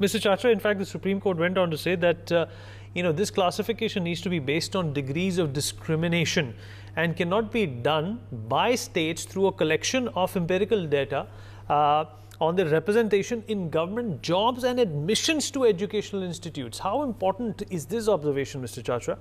Mr. Chachra, in fact, the Supreme Court went on to say that, this classification needs to be based on degrees of discrimination and cannot be done by states through a collection of empirical data on the representation in government jobs and admissions to educational institutes. How important is this observation, Mr. Chachra?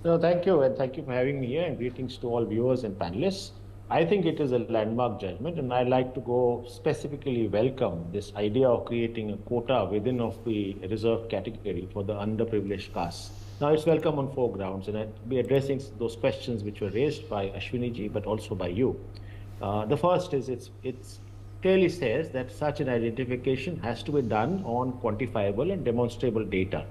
No, thank you, and thank you for having me here, and greetings to all viewers and panelists. I think it is a landmark judgment, and I'd like to go specifically welcome this idea of creating a quota within of the reserved category for the underprivileged castes. Now, it's welcome on 4 grounds, and I'll be addressing those questions which were raised by Ashwini ji, but also by you. The first is it clearly says that such an identification has to be done on quantifiable and demonstrable data.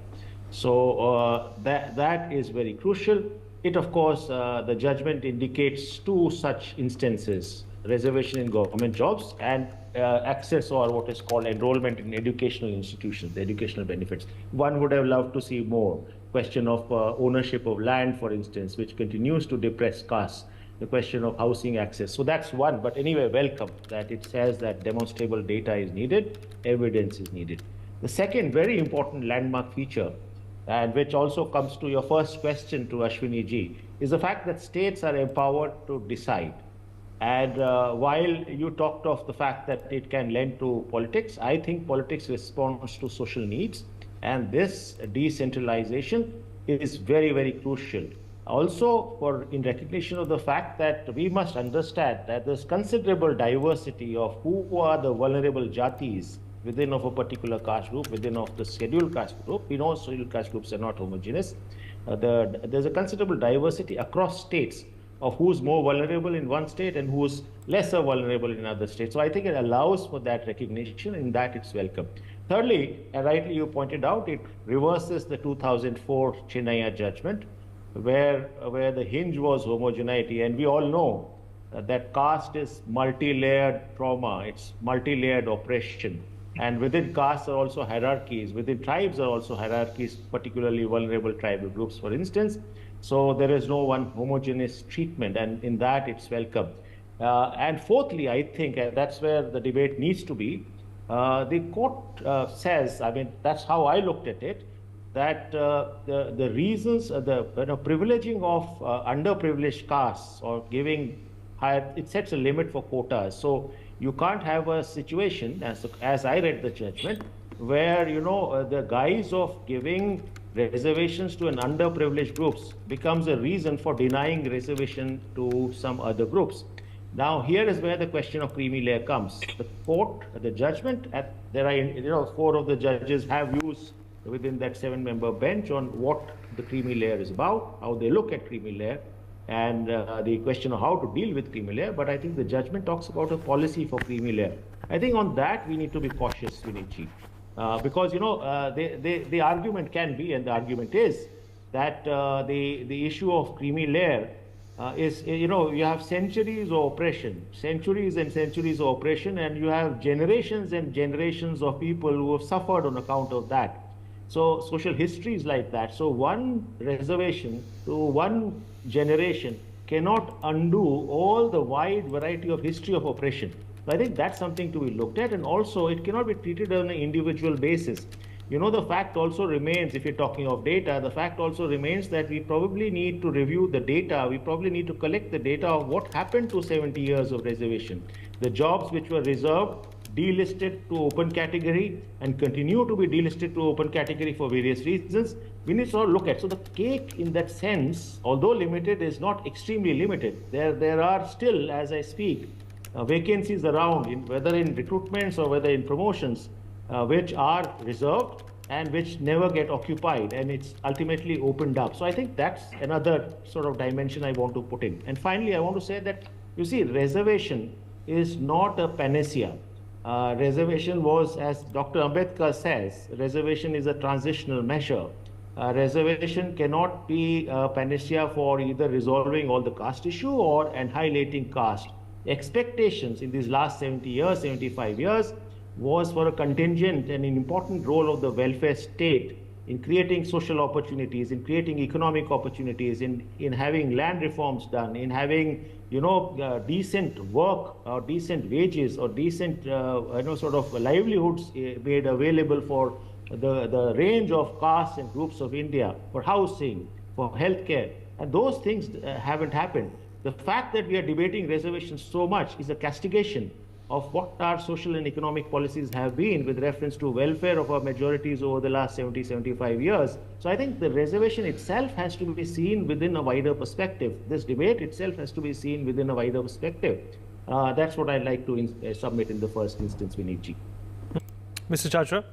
So that is very crucial. It, of course, the judgment indicates 2 such instances: reservation in government jobs and access, or what is called enrollment in educational institutions, the educational benefits. One would have loved to see more. Question of ownership of land, for instance, which continues to depress castes. The question of housing access. So that's one. But anyway, welcome that it says that demonstrable data is needed, evidence is needed. The second very important landmark feature, and which also comes to your first question to Ashwini ji, is the fact that states are empowered to decide. And while you talked of the fact that it can lend to politics, I think politics responds to social needs, and this decentralization is very, very crucial. Also, in recognition of the fact that we must understand that there's considerable diversity of who are the vulnerable jatis within of a particular caste group, within of the scheduled caste group. We know scheduled caste groups are not homogeneous. There's a considerable diversity across states of who's more vulnerable in one state and who's lesser vulnerable in other states. So I think it allows for that recognition, and that it's welcome. Thirdly, and rightly you pointed out, it reverses the 2004 Chennai judgment, where the hinge was homogeneity, and we all know that caste is multi-layered trauma, it's multi-layered oppression. And within castes are also hierarchies, within tribes are also hierarchies, particularly vulnerable tribal groups, for instance. So there is no one homogeneous treatment, and in that it's welcome. And fourthly, I think, and that's where the debate needs to be, the court says, I mean, that's how I looked at it, that the reasons, privileging of underprivileged castes or giving higher, it sets a limit for quotas. So you can't have a situation, as I read the judgment, where, the guise of giving reservations to an underprivileged groups becomes a reason for denying reservation to some other groups. Now, here is where the question of creamy layer comes. The court, the judgment, there are, 4 of the judges have views within that 7-member bench on what the creamy layer is about, how they look at creamy layer, and the question of how to deal with creamy layer. But I think the judgment talks about a policy for creamy layer. I think on that we need to be cautious, Vinitji, because the argument can be, and the argument is, that the issue of creamy layer is, you have centuries of oppression, centuries and centuries of oppression, and you have generations and generations of people who have suffered on account of that. So social history is like that. So one reservation to one generation cannot undo all the wide variety of history of oppression. So I think that's something to be looked at, and also it cannot be treated on an individual basis. The fact also remains, if you're talking of data, the fact also remains that we probably need to review the data. We probably need to collect the data of what happened to 70 years of reservation. The jobs which were reserved, delisted to open category, and continue to be delisted to open category for various reasons, we need to look at. So the cake in that sense, although limited, is not extremely limited. There are still, as I speak, vacancies around, whether in recruitments or whether in promotions, which are reserved and which never get occupied, and it's ultimately opened up. So I think that's another sort of dimension I want to put in. And finally, I want to say that, you see, reservation is not a panacea. Reservation was, as Dr. Ambedkar says, reservation is a transitional measure. Reservation cannot be a panacea for either resolving all the caste issue or annihilating caste. Expectations in these last 70 years, 75 years, was for a contingent and an important role of the welfare state in creating social opportunities, in creating economic opportunities, in having land reforms done, in having, decent work or decent wages or decent, sort of livelihoods made available for the range of castes and groups of India, for housing, for healthcare. And those things haven't happened. The fact that we are debating reservations so much is a castigation of what our social and economic policies have been with reference to welfare of our majorities over the last 70, 75 years. So I think the reservation itself has to be seen within a wider perspective. This debate itself has to be seen within a wider perspective. That's what I'd like to submit in the first instance, Vinitji. Mr. Chachra?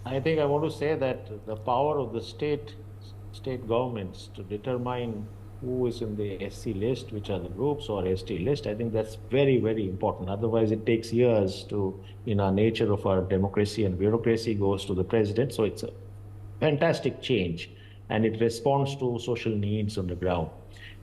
I think I want to say that the power of the state governments to determine who is in the SC list, which are the groups, or ST list, I think that's very, very important. Otherwise, it takes years to, in our nature of our democracy and bureaucracy, goes to the president. So it's a fantastic change, and it responds to social needs on the ground,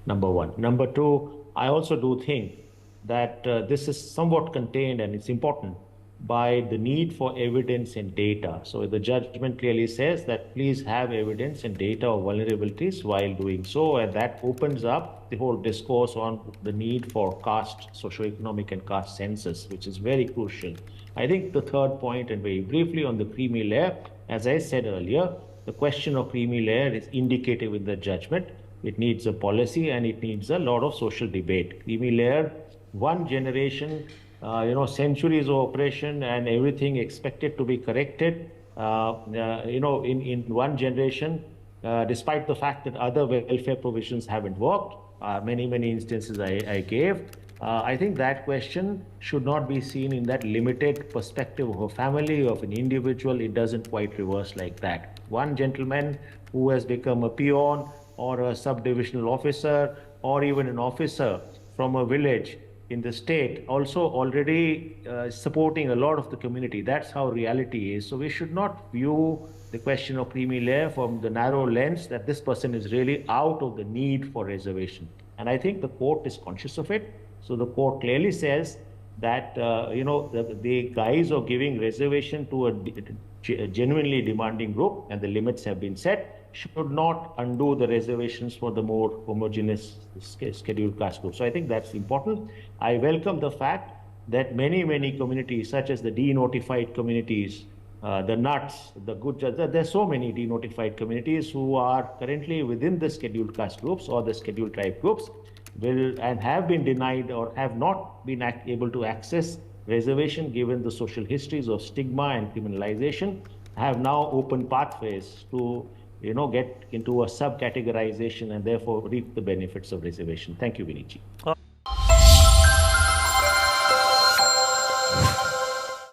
number one. Number two, I also do think that this is somewhat contained, and it's important, by the need for evidence and data. So the judgment clearly says that please have evidence and data of vulnerabilities while doing so, and that opens up the whole discourse on the need for caste, socioeconomic and caste census, which is very crucial. I think the third point, and very briefly on the creamy layer, as I said earlier, the question of creamy layer is indicative in the judgment. It needs a policy and it needs a lot of social debate. Creamy layer, one generation, centuries of oppression and everything expected to be corrected, in one generation, despite the fact that other welfare provisions haven't worked, many instances I gave. I think that question should not be seen in that limited perspective of a family, of an individual. It doesn't quite reverse like that. One gentleman who has become a peon or a sub-divisional officer or even an officer from a village in the state also already supporting a lot of the community. That's how reality is. So we should not view the question of creamy layer from the narrow lens that this person is really out of the need for reservation. And I think the court is conscious of it. So the court clearly says that, the guise of giving reservation to a genuinely demanding group, and the limits have been set, should not undo the reservations for the more homogeneous scheduled caste group. So I think that's important. I welcome the fact that many communities, such as the denotified communities, the nuts, the good judges, there's so many denotified communities who are currently within the scheduled caste groups or the scheduled tribe groups, will and have been denied or have not been able to access reservation given the social histories of stigma and criminalization, have now open pathways to get into a sub-categorization and therefore reap the benefits of reservation. Thank you, Viniji.